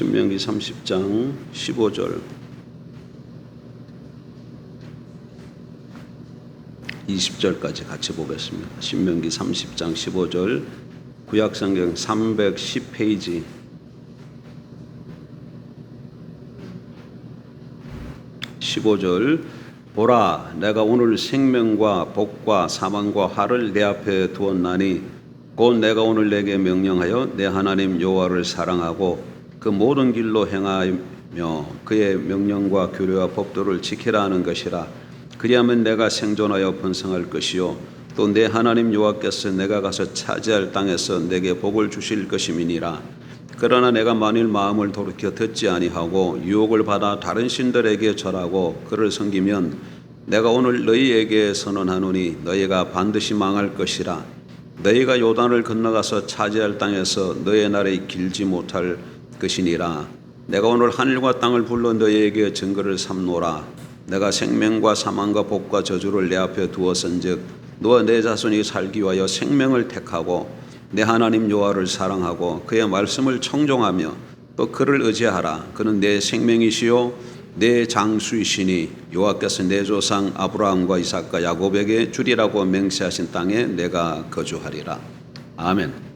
신명기 30장 15절 20절까지 같이 보겠습니다. 신명기 30장 15절 구약성경 310페이지 15절 보라 내가 오늘 생명과 복과 사망과 화를 내 앞에 두었나니 곧 내가 오늘 내게 명령하여 내 하나님 여호와를 사랑하고 그 모든 길로 행하며 그의 명령과 규례와 법도를 지키라 하는 것이라. 그리하면 내가 생존하여 번성할 것이요 또 내 하나님 여호와께서 내가 가서 차지할 땅에서 내게 복을 주실 것임이니라. 그러나 내가 만일 마음을 돌이켜 듣지 아니하고 유혹을 받아 다른 신들에게 절하고 그를 섬기면 내가 오늘 너희에게 선언하노니 너희가 반드시 망할 것이라. 너희가 요단을 건너가서 차지할 땅에서 너희 날이 길지 못할 것이니라. 내가 오늘 하늘과 땅을 불러 너희에게 증거를 삼노라. 내가 생명과 사망과 복과 저주를 내 앞에 두었은즉 너와 내 자손이 살기 위하여 생명을 택하고 내 하나님 여호와를 사랑하고 그의 말씀을 청종하며 또 그를 의지하라. 그는 내 생명이시요 내 장수이시니 여호와께서 내 조상 아브라함과 이삭과 야곱에게 주리라고 맹세하신 땅에 내가 거주하리라. 아멘.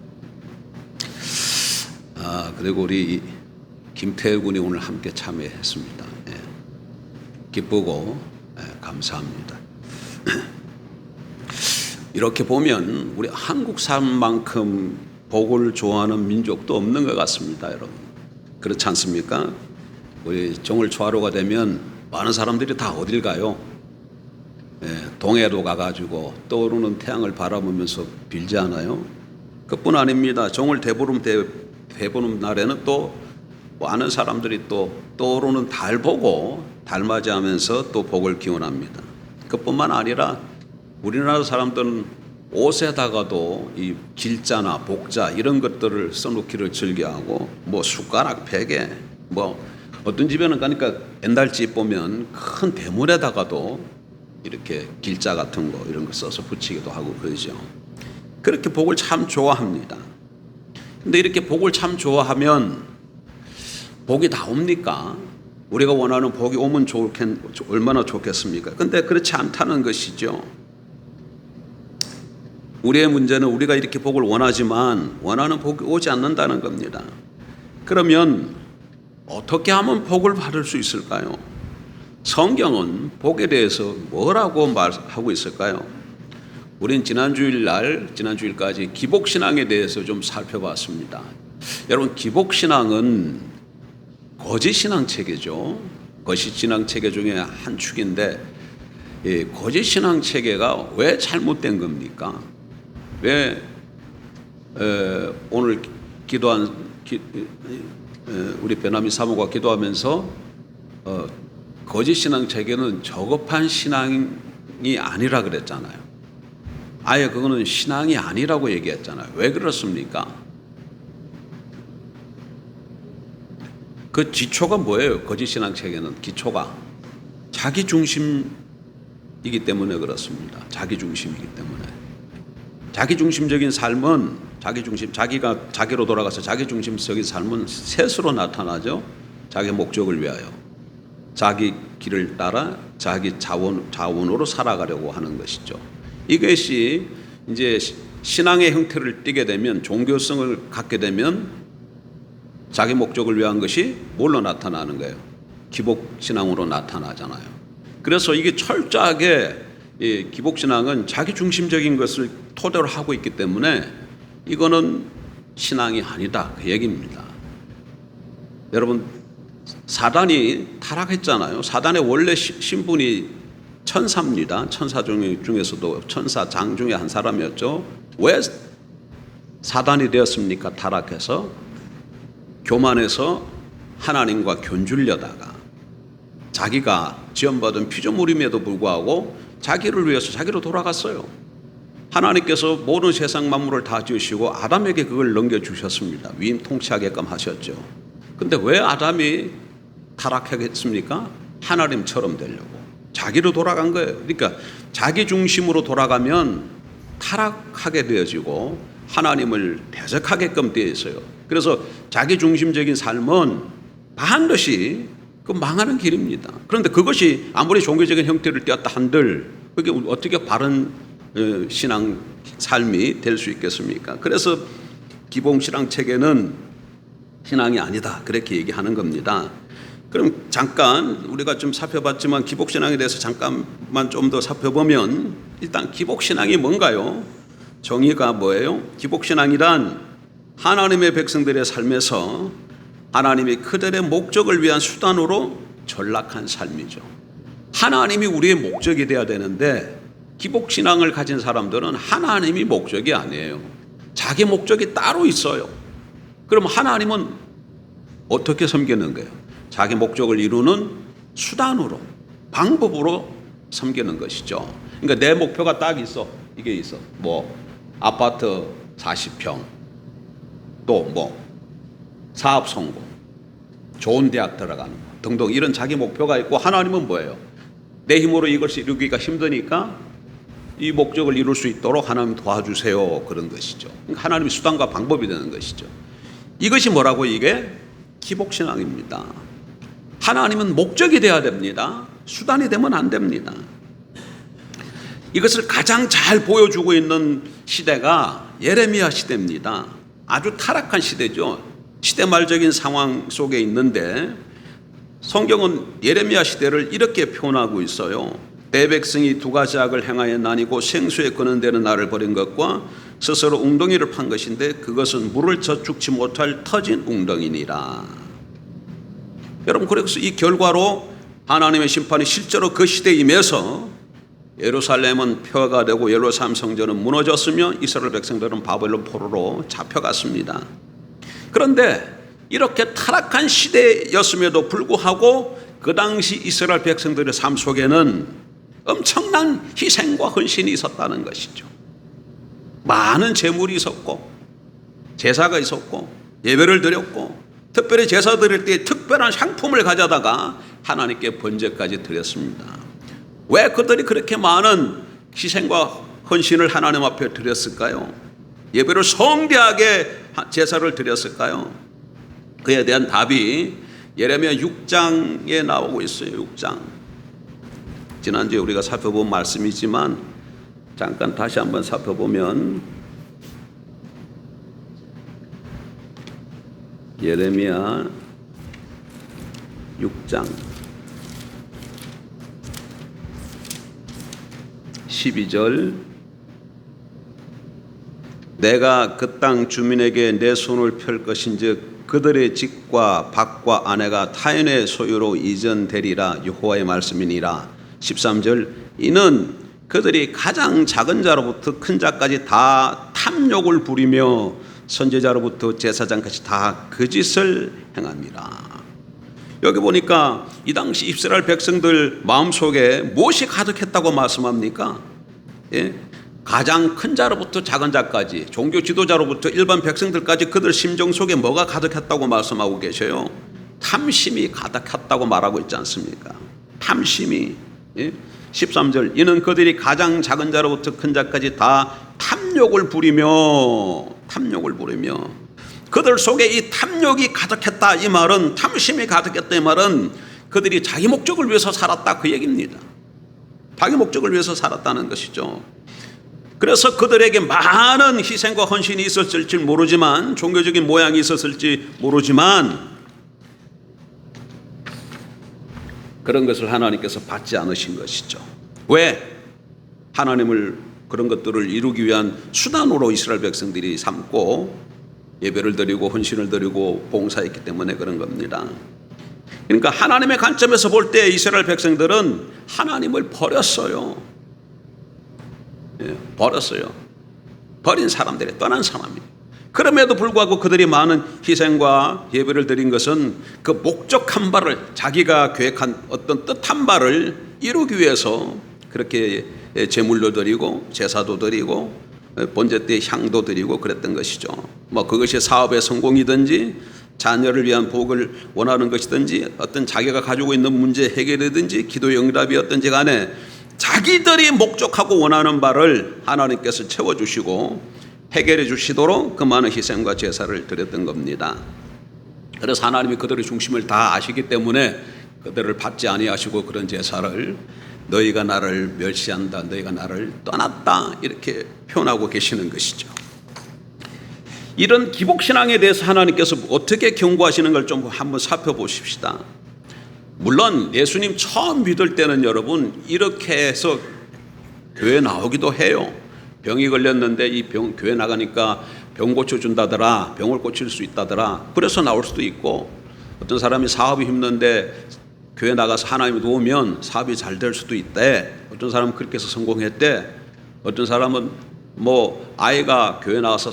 그리고 우리 김태일 군이 오늘 함께 참여했습니다. 기쁘고 감사합니다. 이렇게 보면 우리 한국 사람만큼 복을 좋아하는 민족도 없는 것 같습니다, 여러분. 그렇지 않습니까? 우리 정월 초하루가 되면 많은 사람들이 다 어딜 가요? 동해도 가가지고 떠오르는 태양을 바라보면서 빌지 않아요? 그뿐 아닙니다. 정월 대보름 날에는 또 많은 사람들이 또 떠오르는 달 보고 달 맞이하면서 또 복을 기원합니다. 그뿐만 아니라 우리나라 사람들은 옷에다가도 이 길자나 복자 이런 것들을 써놓기를 즐겨하고 뭐 숟가락 베개 뭐 어떤 집에는 가니까 옛날 집 보면 큰 대문에다가도 이렇게 길자 같은 거 이런 거 써서 붙이기도 하고 그러죠. 그렇게 복을 참 좋아합니다. 근데 이렇게 복을 참 좋아하면 복이 다 옵니까? 우리가 원하는 복이 오면 얼마나 좋겠습니까? 근데 그렇지 않다는 것이죠. 우리의 문제는 우리가 이렇게 복을 원하지만 원하는 복이 오지 않는다는 겁니다. 그러면 어떻게 하면 복을 받을 수 있을까요? 성경은 복에 대해서 뭐라고 말하고 있을까요? 우린 지난주일까지 기복신앙에 대해서 좀 살펴봤습니다. 여러분, 기복신앙은 거짓신앙 체계죠. 거짓신앙 체계 중에 한 축인데 거짓신앙 체계가 왜 잘못된 겁니까? 왜 오늘 기도한 우리 베나미 사모가 기도하면서 거짓신앙 체계는 저급한 신앙이 아니라 그랬잖아요. 아예 그거는 신앙이 아니라고 얘기했잖아요. 왜 그렇습니까? 그 기초가 뭐예요? 거짓신앙 체계는 기초가 자기중심이기 때문에 그렇습니다. 자기중심이기 때문에. 자기중심적인 삶은 자기가 자기로 돌아가서 자기중심적인 삶은 셋으로 나타나죠. 자기 목적을 위하여 자기 길을 따라 자기 자원으로 살아가려고 하는 것이죠. 이것이 이제 신앙의 형태를 띠게 되면 종교성을 갖게 되면 자기 목적을 위한 것이 뭘로 나타나는 거예요? 기복신앙으로 나타나잖아요. 그래서 이게 철저하게 기복신앙은 자기중심적인 것을 토대로 하고 있기 때문에 이거는 신앙이 아니다 그 얘기입니다. 여러분, 사단이 타락했잖아요. 사단의 원래 신분이 천사입니다. 천사 중에서도 천사장 중에 한 사람이었죠. 왜 사단이 되었습니까? 타락해서 교만해서 하나님과 견주려다가 자기가 지원받은 피조물임에도 불구하고 자기를 위해서 자기로 돌아갔어요. 하나님께서 모든 세상 만물을 다 지으시고 아담에게 그걸 넘겨주셨습니다. 위임 통치하게끔 하셨죠. 근데 왜 아담이 타락하겠습니까? 하나님처럼 되려고. 자기로 돌아간 거예요. 그러니까 자기 중심으로 돌아가면 타락하게 되어지고 하나님을 대적하게끔 되어 있어요. 그래서 자기 중심적인 삶은 반드시 그 망하는 길입니다. 그런데 그것이 아무리 종교적인 형태를 띠었다 한들 그게 어떻게 바른 신앙 삶이 될 수 있겠습니까? 그래서 기복신앙 책에는 신앙이 아니다 그렇게 얘기하는 겁니다. 그럼 잠깐 우리가 좀 살펴봤지만 기복신앙에 대해서 잠깐만 좀 더 살펴보면 일단 기복신앙이 뭔가요? 정의가 뭐예요? 기복신앙이란 하나님의 백성들의 삶에서 하나님이 그들의 목적을 위한 수단으로 전락한 삶이죠. 하나님이 우리의 목적이 되어야 되는데 기복신앙을 가진 사람들은 하나님이 목적이 아니에요. 자기 목적이 따로 있어요. 그럼 하나님은 어떻게 섬기는 거예요? 자기 목적을 이루는 수단으로, 방법으로 섬기는 것이죠. 그러니까 내 목표가 딱 있어. 이게 있어. 뭐 아파트 40평, 또 뭐 사업 성공, 좋은 대학 들어가는 거 등등 이런 자기 목표가 있고 하나님은 뭐예요? 내 힘으로 이것을 이루기가 힘드니까 이 목적을 이룰 수 있도록 하나님 도와주세요. 그런 것이죠. 그러니까 하나님의 수단과 방법이 되는 것이죠. 이것이 뭐라고? 이게 기복신앙입니다. 하나님은 목적이 되어야 됩니다. 수단이 되면 안 됩니다. 이것을 가장 잘 보여주고 있는 시대가 예레미야 시대입니다. 아주 타락한 시대죠. 시대말적인 상황 속에 있는데 성경은 예레미야 시대를 이렇게 표현하고 있어요. 내 백성이 두 가지 악을 행하여 나뉘고 생수에 거는 데는 나를 버린 것과 스스로 웅덩이를 판 것인데 그것은 물을 저축지 못할 터진 웅덩이니라. 여러분, 그래서 이 결과로 하나님의 심판이 실제로 그 시대에 임해서 예루살렘은 폐허가 되고 예루살렘 성전은 무너졌으며 이스라엘 백성들은 바벨론 포로로 잡혀갔습니다. 그런데 이렇게 타락한 시대였음에도 불구하고 그 당시 이스라엘 백성들의 삶 속에는 엄청난 희생과 헌신이 있었다는 것이죠. 많은 재물이 있었고 제사가 있었고 예배를 드렸고 특별히 제사 드릴 때 특별한 상품을 가져다가 하나님께 번제까지 드렸습니다. 왜 그들이 그렇게 많은 희생과 헌신을 하나님 앞에 드렸을까요? 예배를 성대하게 제사를 드렸을까요? 그에 대한 답이 예레미야 6장에 나오고 있어요. 6장. 지난주에 우리가 살펴본 말씀이지만 잠깐 다시 한번 살펴보면 예레미야 6장 12절 내가 그 땅 주민에게 내 손을 펼 것인즉 그들의 집과 밭과 아내가 타인의 소유로 이전되리라 여호와의 말씀이니라. 13절 이는 그들이 가장 작은 자로부터 큰 자까지 다 탐욕을 부리며 선지자로부터 제사장까지 다 그 짓을 행합니다. 여기 보니까 이 당시 이스라엘 백성들 마음속에 무엇이 가득했다고 말씀합니까? 예? 가장 큰 자로부터 작은 자까지 종교 지도자로부터 일반 백성들까지 그들 심정 속에 뭐가 가득했다고 말씀하고 계셔요? 탐심이 가득했다고 말하고 있지 않습니까? 탐심이. 예? 13절 이는 그들이 가장 작은 자로부터 큰 자까지 다 탐욕을 부리며 그들 속에 이 탐욕이 가득했다 이 말은 탐심이 가득했다 이 말은 그들이 자기 목적을 위해서 살았다 그 얘기입니다. 자기 목적을 위해서 살았다는 것이죠. 그래서 그들에게 많은 희생과 헌신이 있었을지 모르지만 종교적인 모양이 있었을지 모르지만 그런 것을 하나님께서 받지 않으신 것이죠. 왜? 하나님을 그런 것들을 이루기 위한 수단으로 이스라엘 백성들이 삼고 예배를 드리고 헌신을 드리고 봉사했기 때문에 그런 겁니다. 그러니까 하나님의 관점에서 볼 때 이스라엘 백성들은 하나님을 버렸어요. 예, 버렸어요. 버린 사람들이 떠난 사람입니다. 그럼에도 불구하고 그들이 많은 희생과 예배를 드린 것은 그 목적한 바를 자기가 계획한 어떤 뜻한 바를 이루기 위해서 그렇게 제물도 드리고 제사도 드리고 번제 때 향도 드리고 그랬던 것이죠. 뭐 그것이 사업의 성공이든지 자녀를 위한 복을 원하는 것이든지 어떤 자기가 가지고 있는 문제 해결이든지 기도의 응답이었든지 간에 자기들이 목적하고 원하는 바를 하나님께서 채워주시고 해결해 주시도록 그 많은 희생과 제사를 드렸던 겁니다. 그래서 하나님이 그들의 중심을 다 아시기 때문에 그들을 받지 아니하시고 그런 제사를 너희가 나를 멸시한다, 너희가 나를 떠났다 이렇게 표현하고 계시는 것이죠. 이런 기복신앙에 대해서 하나님께서 어떻게 경고하시는 걸 좀 한번 살펴보십시다. 물론 예수님 처음 믿을 때는 여러분 이렇게 해서 교회 나오기도 해요. 병이 걸렸는데 이 교회 나가니까 병 고쳐준다더라, 병을 고칠 수 있다더라, 그래서 나올 수도 있고, 어떤 사람이 사업이 힘든데 교회 나가서 하나님이 도우면 사업이 잘 될 수도 있대. 어떤 사람은 그렇게 해서 성공했대. 어떤 사람은 뭐 아이가 교회 나와서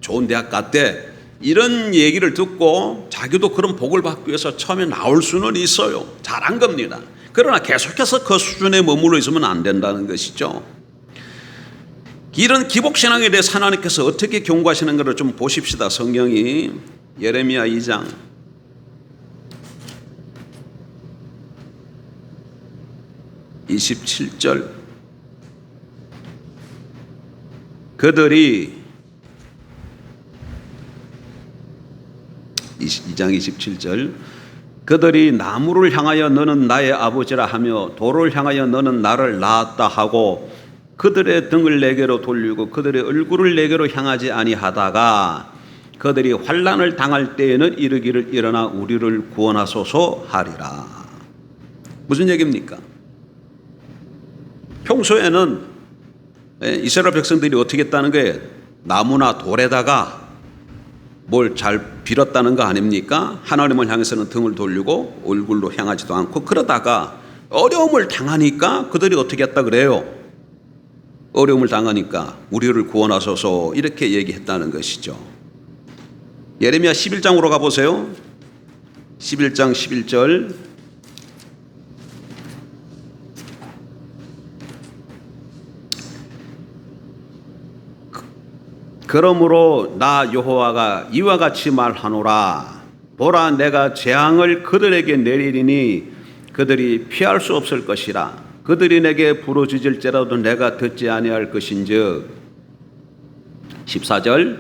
좋은 대학 갔대. 이런 얘기를 듣고 자기도 그런 복을 받기 위해서 처음에 나올 수는 있어요. 잘한 겁니다. 그러나 계속해서 그 수준에 머물러 있으면 안 된다는 것이죠. 이런 기복신앙에 대해서 하나님께서 어떻게 경고하시는 것을 좀 보십시다. 성경이 예레미야 2장 27절, 그들이 2장 27절, 그들이 나무를 향하여 너는 나의 아버지라 하며 돌을 향하여 너는 나를 낳았다 하고 그들의 등을 내게로 돌리고 그들의 얼굴을 내게로 향하지 아니하다가 그들이 환난을 당할 때에는 이르기를 일어나 우리를 구원하소서 하리라. 무슨 얘기입니까? 평소에는 이스라엘 백성들이 어떻게 했다는 거예요? 나무나 돌에다가 뭘 잘 빌었다는 거 아닙니까? 하나님을 향해서는 등을 돌리고 얼굴로 향하지도 않고, 그러다가 어려움을 당하니까 그들이 어떻게 했다 그래요? 어려움을 당하니까 우리를 구원하소서 이렇게 얘기했다는 것이죠. 예레미야 11장으로 가보세요. 11장 11절, 그러므로 나 여호와가 이와 같이 말하노라. 보라, 내가 재앙을 그들에게 내리리니 그들이 피할 수 없을 것이라. 그들이 내게 부르짖을지라도 내가 듣지 아니할 것인즉. 14절,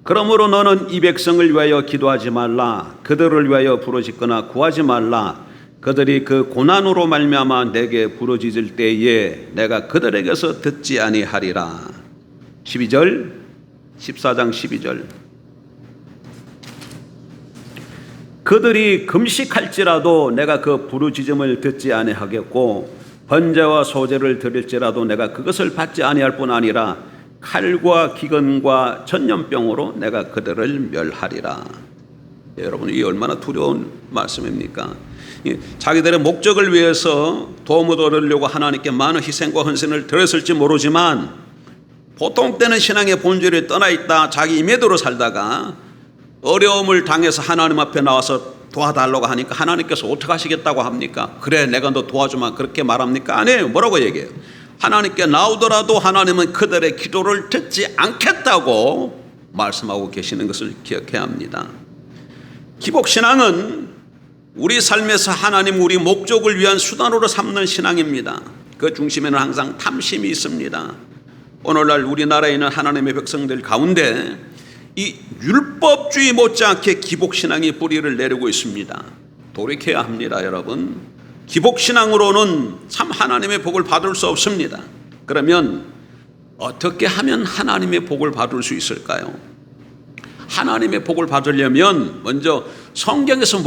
그러므로 너는 이 백성을 위하여 기도하지 말라. 그들을 위하여 부르짖거나 구하지 말라. 그들이 그 고난으로 말미암아 내게 부르짖을 때에 내가 그들에게서 듣지 아니하리라. 12절, 14장 12절, 그들이 금식할지라도 내가 그 부르짖음을 듣지 아니하겠고 번제와 소제를 드릴지라도 내가 그것을 받지 아니할 뿐 아니라 칼과 기근과 전염병으로 내가 그들을 멸하리라. 여러분, 이게 얼마나 두려운 말씀입니까? 자기들의 목적을 위해서 도움을 얻으려고 하나님께 많은 희생과 헌신을 드렸을지 모르지만 보통 때는 신앙의 본질이 떠나 있다 자기 임의대로 살다가 어려움을 당해서 하나님 앞에 나와서 도와달라고 하니까 하나님께서 어떻게 하시겠다고 합니까? 그래, 내가 너 도와주마 그렇게 말합니까? 아니에요. 뭐라고 얘기해요? 하나님께 나오더라도 하나님은 그들의 기도를 듣지 않겠다고 말씀하고 계시는 것을 기억해야 합니다. 기복신앙은 우리 삶에서 하나님 우리 목적을 위한 수단으로 삼는 신앙입니다. 그 중심에는 항상 탐심이 있습니다. 오늘날 우리나라에 있는 하나님의 백성들 가운데 이 율법주의 못지않게 기복신앙이 뿌리를 내리고 있습니다. 돌이켜야 합니다. 여러분, 기복신앙으로는 참 하나님의 복을 받을 수 없습니다. 그러면 어떻게 하면 하나님의 복을 받을 수 있을까요? 하나님의 복을 받으려면 먼저 성경에서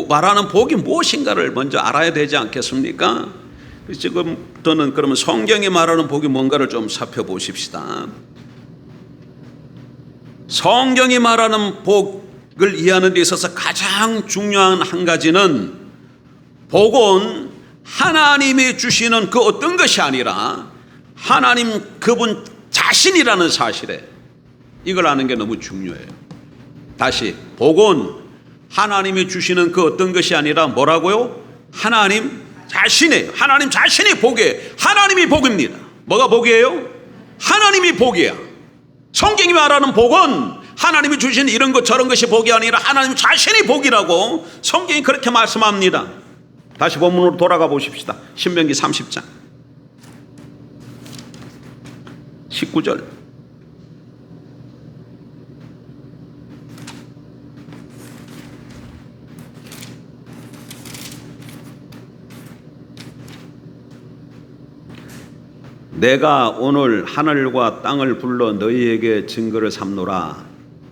말하는 복이 무엇인가를 먼저 알아야 되지 않겠습니까? 지금부터는 그러면 성경이 말하는 복이 뭔가를 좀 살펴보십시다. 성경이 말하는 복을 이해하는 데 있어서 가장 중요한 한 가지는 복은 하나님이 주시는 그 어떤 것이 아니라 하나님 그분 자신이라는 사실에 이걸 아는 게 너무 중요해요. 다시, 복은 하나님이 주시는 그 어떤 것이 아니라 뭐라고요? 하나님 자신이에요. 하나님 자신이 복이에요. 하나님이 복입니다. 뭐가 복이에요? 하나님이 복이야. 성경이 말하는 복은 하나님이 주신 이런 것 저런 것이 복이 아니라 하나님 자신이 복이라고 성경이 그렇게 말씀합니다. 다시 본문으로 돌아가 보십시다. 신명기 30장 19절, 내가 오늘 하늘과 땅을 불러 너희에게 증거를 삼노라.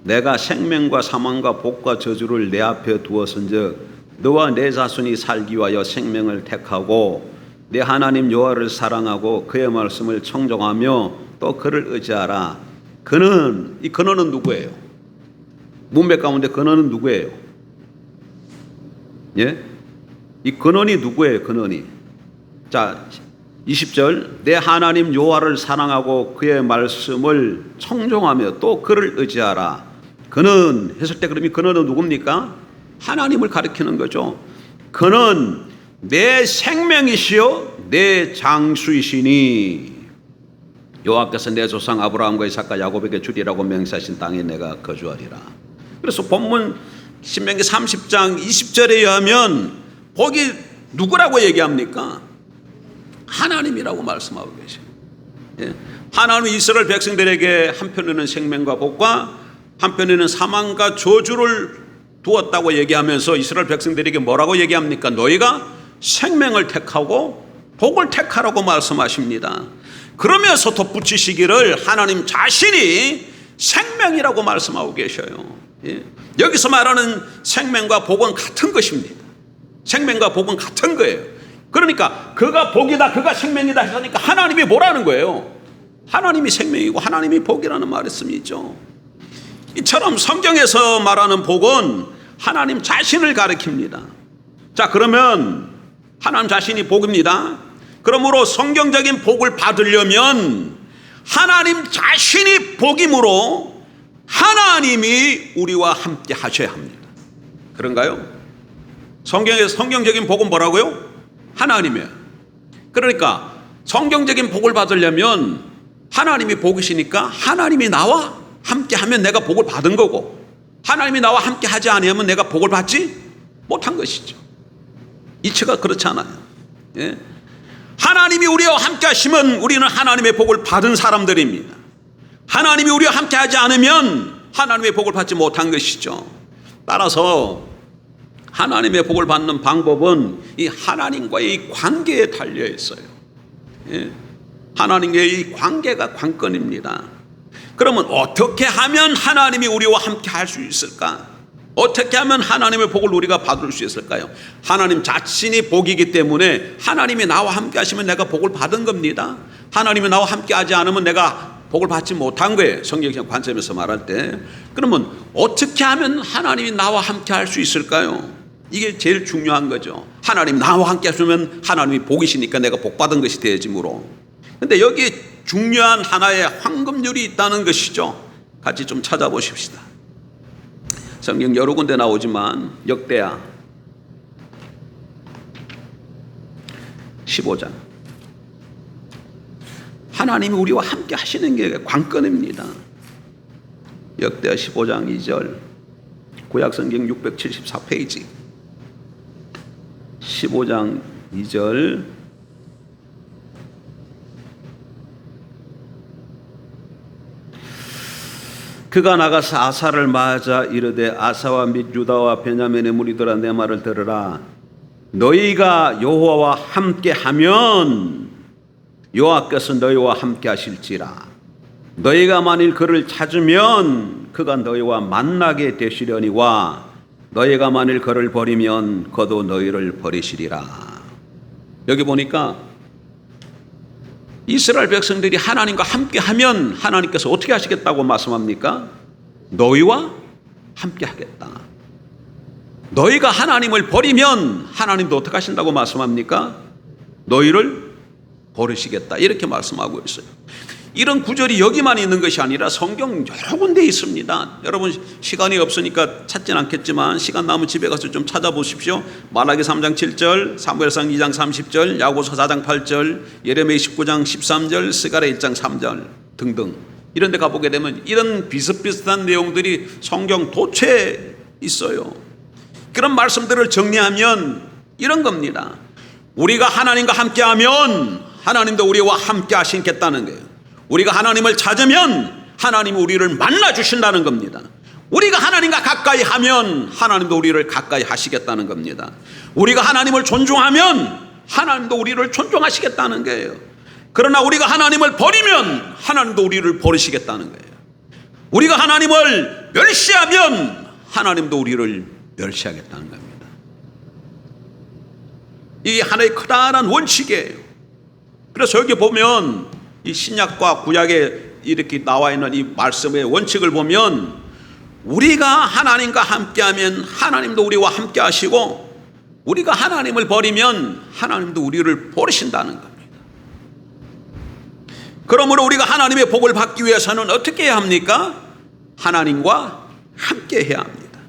내가 생명과 사망과 복과 저주를 내 앞에 두었은즉 너와 내 자손이 살기 위하여 생명을 택하고 내 하나님 여호와를 사랑하고 그의 말씀을 청종하며 또 그를 의지하라. 이 근원은 누구예요? 문맥 가운데 근원은 누구예요? 예? 이 근원이 누구예요? 근원이. 자, 20절 내 하나님 여호와를 사랑하고 그의 말씀을 청종하며 또 그를 의지하라. 근원 했을 때 그럼 이 근원은 누굽니까? 하나님을 가리키는 거죠. 그는 내 생명이시요 내 장수이시니 여호와께서 내 조상 아브라함과 이삭과 야곱에게 주리라고 맹세하신 땅에 내가 거주하리라. 그래서 본문 신명기 30장 20절에 의하면 복이 누구라고 얘기합니까? 하나님이라고 말씀하고 계세요. 예. 하나님은 이스라엘 백성들에게 한편에는 생명과 복과 한편에는 사망과 저주를 두었다고 얘기하면서 이스라엘 백성들에게 뭐라고 얘기합니까? 너희가 생명을 택하고 복을 택하라고 말씀하십니다. 그러면서 덧붙이시기를 하나님 자신이 생명이라고 말씀하고 계셔요. 예. 여기서 말하는 생명과 복은 같은 것입니다. 생명과 복은 같은 거예요. 그러니까 그가 복이다 그가 생명이다 하니까 하나님이 뭐라는 거예요? 하나님이 생명이고 하나님이 복이라는 말씀이죠. 이처럼 성경에서 말하는 복은 하나님 자신을 가리킵니다. 자, 그러면 하나님 자신이 복입니다. 그러므로 성경적인 복을 받으려면 하나님 자신이 복이므로 하나님이 우리와 함께 하셔야 합니다. 그런가요? 성경적인 복은 뭐라고요? 하나님이에요. 그러니까 성경적인 복을 받으려면 하나님이 복이시니까 하나님이 나와 함께 하면 내가 복을 받은 거고 하나님이 나와 함께 하지 아니하면 내가 복을 받지 못한 것이죠. 이치가 그렇지 않아요. 예? 하나님이 우리와 함께 하시면 우리는 하나님의 복을 받은 사람들입니다. 하나님이 우리와 함께 하지 않으면 하나님의 복을 받지 못한 것이죠. 따라서 하나님의 복을 받는 방법은 이 하나님과의 관계에 달려 있어요. 예? 하나님과의 이 관계가 관건입니다. 그러면 어떻게 하면 하나님이 우리와 함께 할 수 있을까? 어떻게 하면 하나님의 복을 우리가 받을 수 있을까요? 하나님 자신이 복이기 때문에 하나님이 나와 함께 하시면 내가 복을 받은 겁니다. 하나님이 나와 함께 하지 않으면 내가 복을 받지 못한 거예요. 성경적 관점에서 말할 때. 그러면 어떻게 하면 하나님이 나와 함께 할 수 있을까요? 이게 제일 중요한 거죠. 하나님 나와 함께 하시면 하나님이 복이시니까 내가 복 받은 것이 되어지므로. 근데 여기 중요한 하나의 황금률이 있다는 것이죠. 같이 좀 찾아보십시다. 성경 여러 군데 나오지만 역대하 15장 하나님이 우리와 함께 하시는 게 관건입니다. 역대하 15장 2절 구약성경 674페이지 15장 2절 그가 나가서 아사를 맞아 이르되 아사와 및 유다와 베냐민의 무리들아 내 말을 들으라. 너희가 여호와와 함께하면 여호와께서 너희와 함께 하실지라. 너희가 만일 그를 찾으면 그가 너희와 만나게 되시려니와 너희가 만일 그를 버리면 그도 너희를 버리시리라. 여기 보니까 이스라엘 백성들이 하나님과 함께하면 하나님께서 어떻게 하시겠다고 말씀합니까? 너희와 함께하겠다. 너희가 하나님을 버리면 하나님도 어떻게 하신다고 말씀합니까? 너희를 버리시겠다 이렇게 말씀하고 있어요. 이런 구절이 여기만 있는 것이 아니라 성경 여러 군데 있습니다. 여러분 시간이 없으니까 찾진 않겠지만 시간 남으면 집에 가서 좀 찾아보십시오. 말라기 3장 7절, 사무엘상 2장 30절, 야고보서 4장 8절, 예레미야 19장 13절, 스가랴 1장 3절 등등 이런 데 가보게 되면 이런 비슷비슷한 내용들이 성경 도처에 있어요. 그런 말씀들을 정리하면 이런 겁니다. 우리가 하나님과 함께하면 하나님도 우리와 함께 하시겠다는 거예요. 우리가 하나님을 찾으면 하나님이 우리를 만나 주신다는 겁니다. 우리가 하나님과 가까이 하면 하나님도 우리를 가까이 하시겠다는 겁니다. 우리가 하나님을 존중하면 하나님도 우리를 존중하시겠다는 거예요. 그러나 우리가 하나님을 버리면 하나님도 우리를 버리시겠다는 거예요. 우리가 하나님을 멸시하면 하나님도 우리를 멸시하겠다는 겁니다. 이게 하나의 커다란 원칙이에요. 그래서 여기 보면 이 신약과 구약에 이렇게 나와 있는 이 말씀의 원칙을 보면 우리가 하나님과 함께하면 하나님도 우리와 함께 하시고 우리가 하나님을 버리면 하나님도 우리를 버리신다는 겁니다. 그러므로 우리가 하나님의 복을 받기 위해서는 어떻게 해야 합니까? 하나님과 함께 해야 합니다.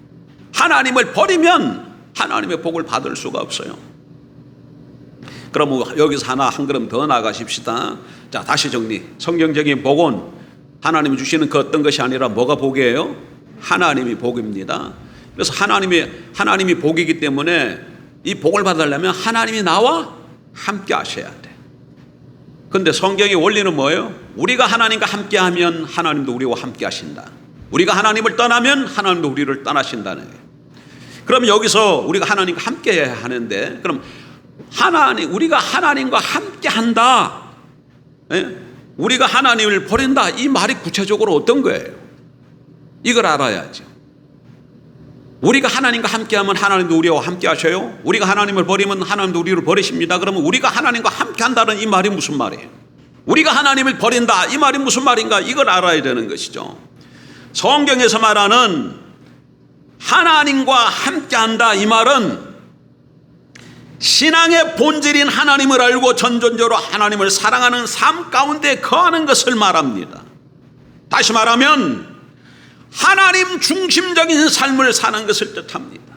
하나님을 버리면 하나님의 복을 받을 수가 없어요. 그럼 여기서 한 걸음 더 나가십시다. 자, 다시 정리. 성경적인 복은 하나님이 주시는 그 어떤 것이 아니라 뭐가 복이에요? 하나님이 복입니다. 그래서 하나님이 복이기 때문에 이 복을 받으려면 하나님이 나와 함께 하셔야 돼. 그런데 성경의 원리는 뭐예요? 우리가 하나님과 함께 하면 하나님도 우리와 함께 하신다. 우리가 하나님을 떠나면 하나님도 우리를 떠나신다는 거예요. 그럼 여기서 우리가 하나님과 함께 해야 하는데, 그럼 우리가 하나님과 함께 한다. 예? 우리가 하나님을 버린다. 이 말이 구체적으로 어떤 거예요? 이걸 알아야죠. 우리가 하나님과 함께하면 하나님도 우리와 함께 하셔요. 우리가 하나님을 버리면 하나님도 우리를 버리십니다. 그러면 우리가 하나님과 함께 한다는 이 말이 무슨 말이에요? 우리가 하나님을 버린다. 이 말이 무슨 말인가? 이걸 알아야 되는 것이죠. 성경에서 말하는 하나님과 함께 한다. 이 말은 신앙의 본질인 하나님을 알고 전전적으로 하나님을 사랑하는 삶 가운데 거하는 것을 말합니다. 다시 말하면 하나님 중심적인 삶을 사는 것을 뜻합니다.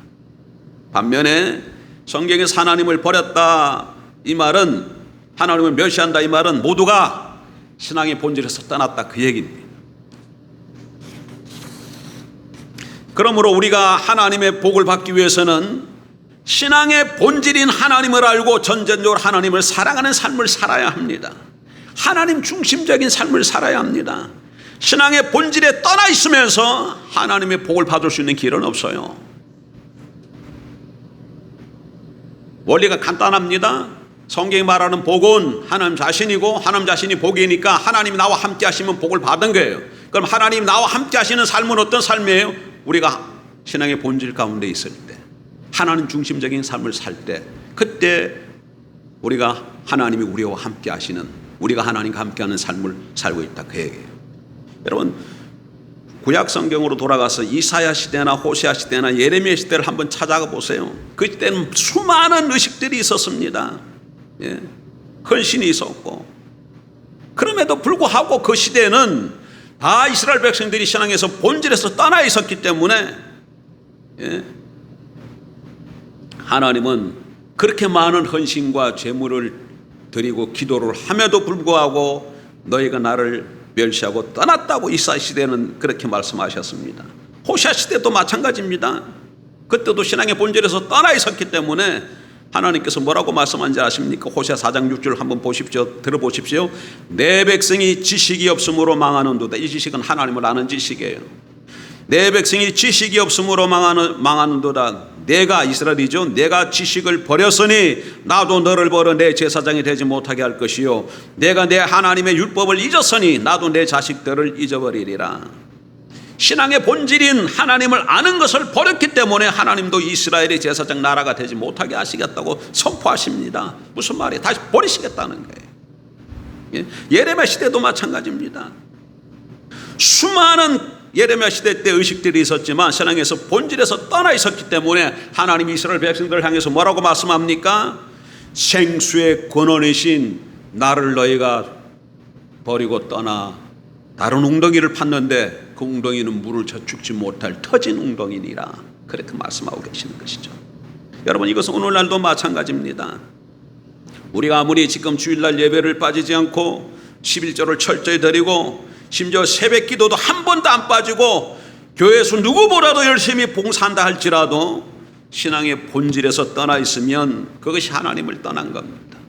반면에 성경에서 하나님을 버렸다 이 말은, 하나님을 멸시한다 이 말은 모두가 신앙의 본질에서 떠났다 그 얘기입니다. 그러므로 우리가 하나님의 복을 받기 위해서는 신앙의 본질인 하나님을 알고 전전적으로 하나님을 사랑하는 삶을 살아야 합니다. 하나님 중심적인 삶을 살아야 합니다. 신앙의 본질에 떠나 있으면서 하나님의 복을 받을 수 있는 길은 없어요. 원리가 간단합니다. 성경이 말하는 복은 하나님 자신이고 하나님 자신이 복이니까 하나님이 나와 함께 하시면 복을 받은 거예요. 그럼 하나님 나와 함께 하시는 삶은 어떤 삶이에요? 우리가 신앙의 본질 가운데 있을 때, 하나님 중심적인 삶을 살 때, 그때 우리가 하나님이 우리와 함께 하시는, 우리가 하나님과 함께하는 삶을 살고 있다 그 얘기예요. 여러분, 구약 성경으로 돌아가서 이사야 시대나 호세아 시대나 예레미야 시대를 한번 찾아가 보세요. 그 때는 수많은 의식들이 있었습니다. 예, 헌신이 있었고, 그럼에도 불구하고 그 시대에는 다 이스라엘 백성들이 신앙에서 본질에서 떠나 있었기 때문에, 예, 하나님은 그렇게 많은 헌신과 제물을 드리고 기도를 함에도 불구하고 너희가 나를 멸시하고 떠났다고 이사야 시대는 그렇게 말씀하셨습니다. 호세아 시대도 마찬가지입니다. 그때도 신앙의 본질에서 떠나 있었기 때문에 하나님께서 뭐라고 말씀한지 아십니까? 호세아 4장 6절 한번 보십시오. 들어보십시오. 내 백성이 지식이 없으므로 망하는도다. 이 지식은 하나님을 아는 지식이에요. 내 백성이 지식이 없으므로 망하는도다. 내가, 이스라엘이죠, 내가 지식을 버렸으니 나도 너를 버려 내 제사장이 되지 못하게 할 것이요, 내가 내 하나님의 율법을 잊었으니 나도 내 자식들을 잊어버리리라. 신앙의 본질인 하나님을 아는 것을 버렸기 때문에 하나님도 이스라엘의 제사장 나라가 되지 못하게 하시겠다고 선포하십니다. 무슨 말이에요? 다시 버리시겠다는 거예요. 예레미야 시대도 마찬가지입니다. 수많은 예레미야 시대 때 의식들이 있었지만 신앙에서 본질에서 떠나 있었기 때문에 하나님이 이스라엘 백성들을 향해서 뭐라고 말씀합니까? 생수의 근원이신 나를 너희가 버리고 떠나 다른 웅덩이를 팠는데 그 웅덩이는 물을 저축지 못할 터진 웅덩이니라. 그렇게 말씀하고 계시는 것이죠. 여러분, 이것은 오늘날도 마찬가지입니다. 우리가 아무리 지금 주일날 예배를 빠지지 않고 11조를 철저히 드리고 심지어 새벽 기도도 한 번도 안 빠지고 교회에서 누구보다도 열심히 봉사한다 할지라도 신앙의 본질에서 떠나 있으면 그것이 하나님을 떠난 겁니다.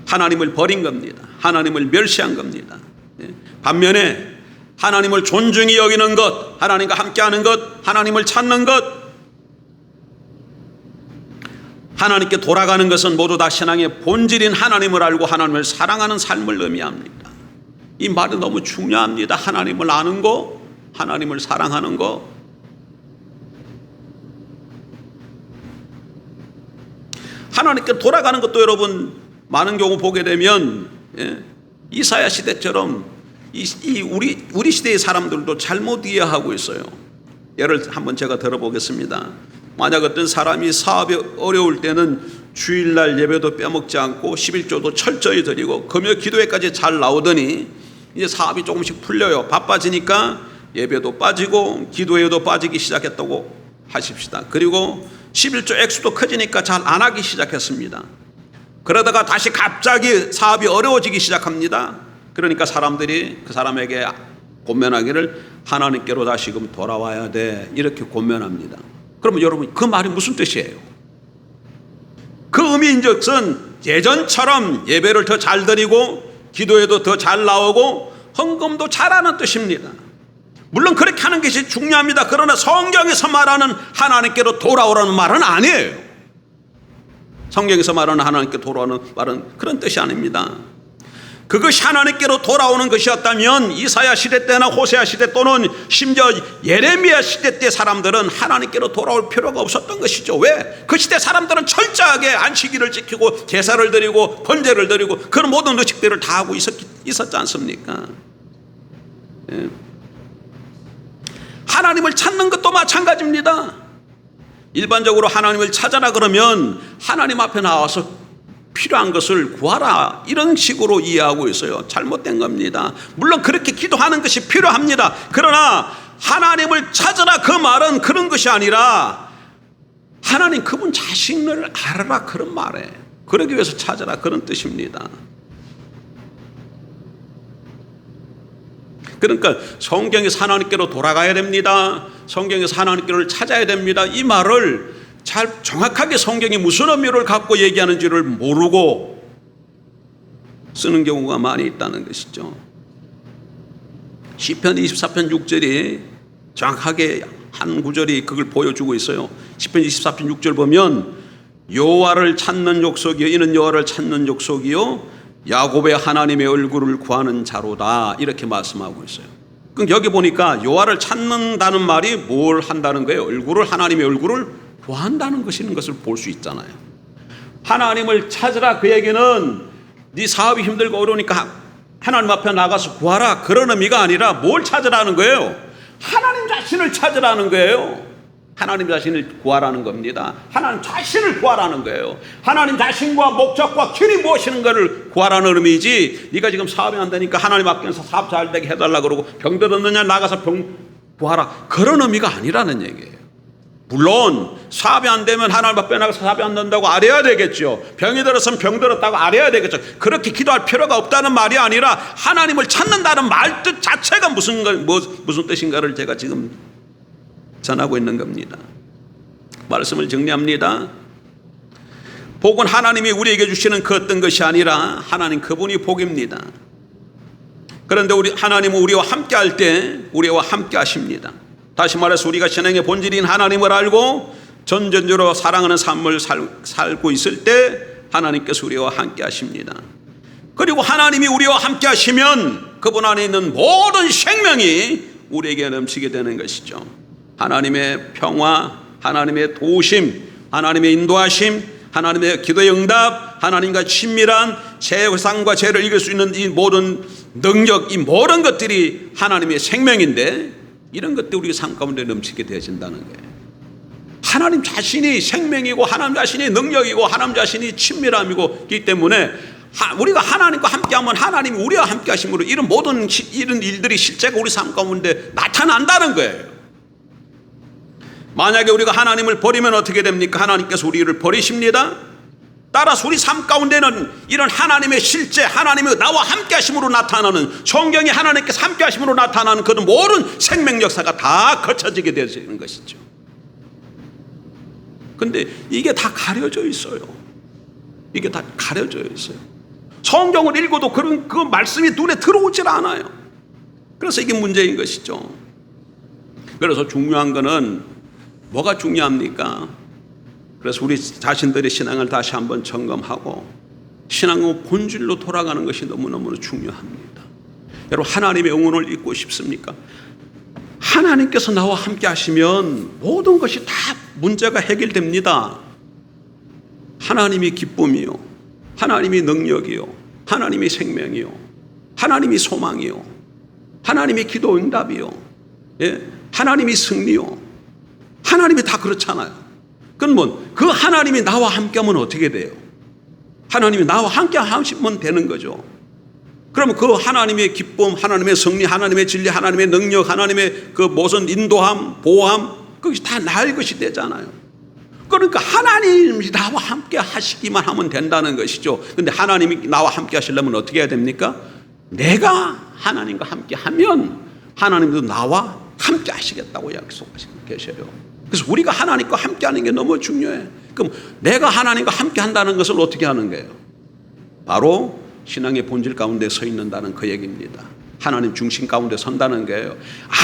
하나님을 버린 겁니다. 하나님을 멸시한 겁니다. 반면에 하나님을 존중히 여기는 것, 하나님과 함께하는 것, 하나님을 찾는 것, 하나님께 돌아가는 것은 모두 다 신앙의 본질인 하나님을 알고 하나님을 사랑하는 삶을 의미합니다. 이 말이 너무 중요합니다. 하나님을 아는 거, 하나님을 사랑하는 거. 하나님께 돌아가는 것도 여러분 많은 경우 보게 되면 이사야 시대처럼 우리 시대의 사람들도 잘못 이해하고 있어요. 예를 한번 제가 들어보겠습니다. 만약 어떤 사람이 사업이 어려울 때는 주일날 예배도 빼먹지 않고 11조도 철저히 드리고 금요 기도회까지 잘 나오더니 이제 사업이 조금씩 풀려요. 바빠지니까 예배도 빠지고 기도회도 빠지기 시작했다고 하십시다. 그리고 11조 액수도 커지니까 잘 안 하기 시작했습니다. 그러다가 다시 갑자기 사업이 어려워지기 시작합니다. 그러니까 사람들이 그 사람에게 권면하기를 하나님께로 다시금 돌아와야 돼, 이렇게 권면합니다. 그러면 여러분 그 말이 무슨 뜻이에요? 그 의미인즉슨 예전처럼 예배를 더 잘 드리고 기도에도 더 잘 나오고 헌금도 잘하는 뜻입니다. 물론 그렇게 하는 것이 중요합니다. 그러나 성경에서 말하는 하나님께로 돌아오라는 말은 아니에요. 성경에서 말하는 하나님께 돌아오는 말은 그런 뜻이 아닙니다. 그것이 하나님께로 돌아오는 것이었다면 이사야 시대 때나 호세아 시대 또는 심지어 예레미야 시대 때 사람들은 하나님께로 돌아올 필요가 없었던 것이죠. 왜? 그 시대 사람들은 철저하게 안식일을 지키고 제사를 드리고 번제를 드리고 그런 모든 의식들을 다 하고 있었지 않습니까? 예. 하나님을 찾는 것도 마찬가지입니다. 일반적으로 하나님을 찾아라 그러면 하나님 앞에 나와서 필요한 것을 구하라, 이런 식으로 이해하고 있어요. 잘못된 겁니다. 물론 그렇게 기도하는 것이 필요합니다. 그러나 하나님을 찾아라 그 말은 그런 것이 아니라 하나님 그분 자신을 알아라, 그런 말이에요. 그러기 위해서 찾아라, 그런 뜻입니다. 그러니까 성경에서 하나님께로 돌아가야 됩니다. 성경에서 하나님께를 찾아야 됩니다. 이 말을 잘 정확하게 성경이 무슨 의미를 갖고 얘기하는지를 모르고 쓰는 경우가 많이 있다는 것이죠. 시편 24편 6절이 정확하게 한 구절이 그걸 보여주고 있어요. 시편 24편 6절 보면 여호와를 찾는 족속이요, 이는 여호와를 찾는 족속이요 야곱의 하나님의 얼굴을 구하는 자로다, 이렇게 말씀하고 있어요. 그럼 여기 보니까 여호와를 찾는다는 말이 뭘 한다는 거예요? 하나님의 얼굴을 구한다는 것을 볼 수 있잖아요. 하나님을 찾으라, 그 얘기는 네 사업이 힘들고 어려우니까 하나님 앞에 나가서 구하라, 그런 의미가 아니라 뭘 찾으라는 거예요? 하나님 자신을 찾으라는 거예요. 하나님 자신을 구하라는 겁니다. 하나님 자신을 구하라는 거예요. 하나님 자신과 목적과 길이 무엇인가를 구하라는 의미지, 네가 지금 사업이 안 되니까 하나님 앞에서 사업 잘 되게 해달라 그러고 병 들었느냐 나가서 병 구하라, 그런 의미가 아니라는 얘기예요. 물론 사업이 안 되면 하나님 앞에 나가서 사업이 안 된다고 알아야 되겠죠. 병이 들었으면 병 들었다고 알아야 되겠죠. 그렇게 기도할 필요가 없다는 말이 아니라 하나님을 찾는다는 말 뜻 자체가 무슨 뜻인가를 제가 지금 전하고 있는 겁니다. 말씀을 정리합니다. 복은 하나님이 우리에게 주시는 그 어떤 것이 아니라 하나님 그분이 복입니다. 그런데 하나님은 우리와 함께 할 때 우리와 함께 하십니다. 다시 말해서 우리가 신앙의 본질인 하나님을 알고 전전적으로 사랑하는 삶을 살고 있을 때 하나님께서 우리와 함께 하십니다. 그리고 하나님이 우리와 함께 하시면 그분 안에 있는 모든 생명이 우리에게 넘치게 되는 것이죠. 하나님의 평화, 하나님의 도우심, 하나님의 인도하심, 하나님의 기도의 응답, 하나님과 친밀한 세상과 죄를 이길 수 있는 이 모든 능력, 이 모든 것들이 하나님의 생명인데 이런 것들이 우리 삶 가운데 넘치게 되어진다는 거예요. 하나님 자신이 생명이고 하나님 자신이 능력이고 하나님 자신이 친밀함이기 때문에 우리가 하나님과 함께하면 하나님이 우리와 함께 하심으로 이런 모든 이런 일들이 실제가 우리 삶 가운데 나타난다는 거예요. 만약에 우리가 하나님을 버리면 어떻게 됩니까? 하나님께서 우리를 버리십니다. 따라서 우리 삶 가운데는 이런 하나님의 실제, 하나님의 나와 함께 하심으로 나타나는, 성경이 하나님께서 함께 하심으로 나타나는 그런 모든 생명 역사가 다 거쳐지게 되는 것이죠. 근데 이게 다 가려져 있어요. 이게 다 가려져 있어요. 성경을 읽어도 그 말씀이 눈에 들어오질 않아요. 그래서 이게 문제인 것이죠. 그래서 중요한 거는 뭐가 중요합니까? 그래서 우리 자신들의 신앙을 다시 한번 점검하고 신앙의 본질로 돌아가는 것이 너무너무 중요합니다. 여러분, 하나님의 응원을 잊고 싶습니까? 하나님께서 나와 함께 하시면 모든 것이 다 문제가 해결됩니다. 하나님이 기쁨이요, 하나님이 능력이요, 하나님이 생명이요, 하나님이 소망이요, 하나님이 기도 응답이요, 하나님이 승리요, 하나님이 다 그렇잖아요. 그러면 그 하나님이 나와 함께하면 어떻게 돼요? 하나님이 나와 함께 하시면 되는 거죠. 그러면 그 하나님의 기쁨, 하나님의 승리, 하나님의 진리, 하나님의 능력, 하나님의 그 무슨 인도함, 보호함, 그것이 다 나의 것이 되잖아요. 그러니까 하나님이 나와 함께 하시기만 하면 된다는 것이죠. 근데 하나님이 나와 함께 하시려면 어떻게 해야 됩니까? 내가 하나님과 함께 하면 하나님도 나와 함께 하시겠다고 약속하시고 계셔요. 그래서 우리가 하나님과 함께 하는 게 너무 중요해. 그럼 내가 하나님과 함께 한다는 것을 어떻게 하는 거예요? 바로 신앙의 본질 가운데 서 있는다는 그 얘기입니다. 하나님 중심 가운데 선다는 거예요.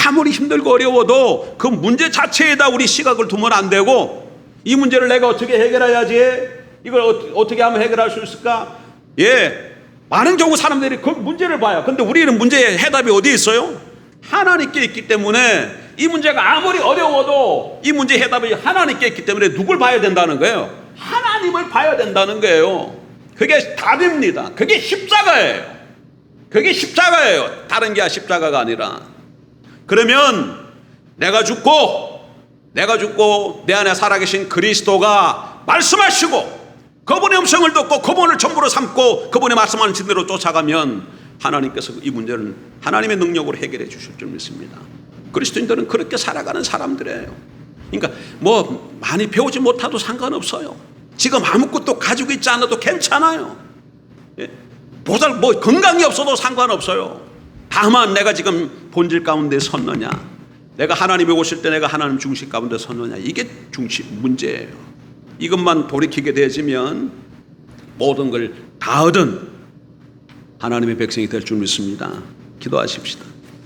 아무리 힘들고 어려워도 그 문제 자체에다 우리 시각을 두면 안 되고, 이 문제를 내가 어떻게 해결해야지? 이걸 어떻게 하면 해결할 수 있을까? 많은 경우 사람들이 그 문제를 봐요. 근데 우리는 문제의 해답이 어디 있어요? 하나님께 있기 때문에 이 문제가 아무리 어려워도 이 문제 해답이 하나님께 있기 때문에 누굴 봐야 된다는 거예요? 하나님을 봐야 된다는 거예요. 그게 답입니다. 그게 십자가예요. 그게 십자가예요. 다른 게 십자가가 아니라. 그러면 내가 죽고 내 안에 살아계신 그리스도가 말씀하시고 그분의 음성을 듣고 그분을 전부로 삼고 그분의 말씀하는 진대로 쫓아가면 하나님께서 이 문제는 하나님의 능력으로 해결해 주실 줄 믿습니다. 그리스도인들은 그렇게 살아가는 사람들이에요. 그러니까 뭐 많이 배우지 못해도 상관없어요. 지금 아무것도 가지고 있지 않아도 괜찮아요. 보살 뭐 건강이 없어도 상관없어요. 다만 내가 지금 본질 가운데 섰느냐, 내가 하나님이 오실 때 내가 하나님 중심 가운데 섰느냐, 이게 중심 문제예요. 이것만 돌이키게 되지면 모든 걸 다 얻은 하나님의 백성이 될 줄 믿습니다. 기도하십시다.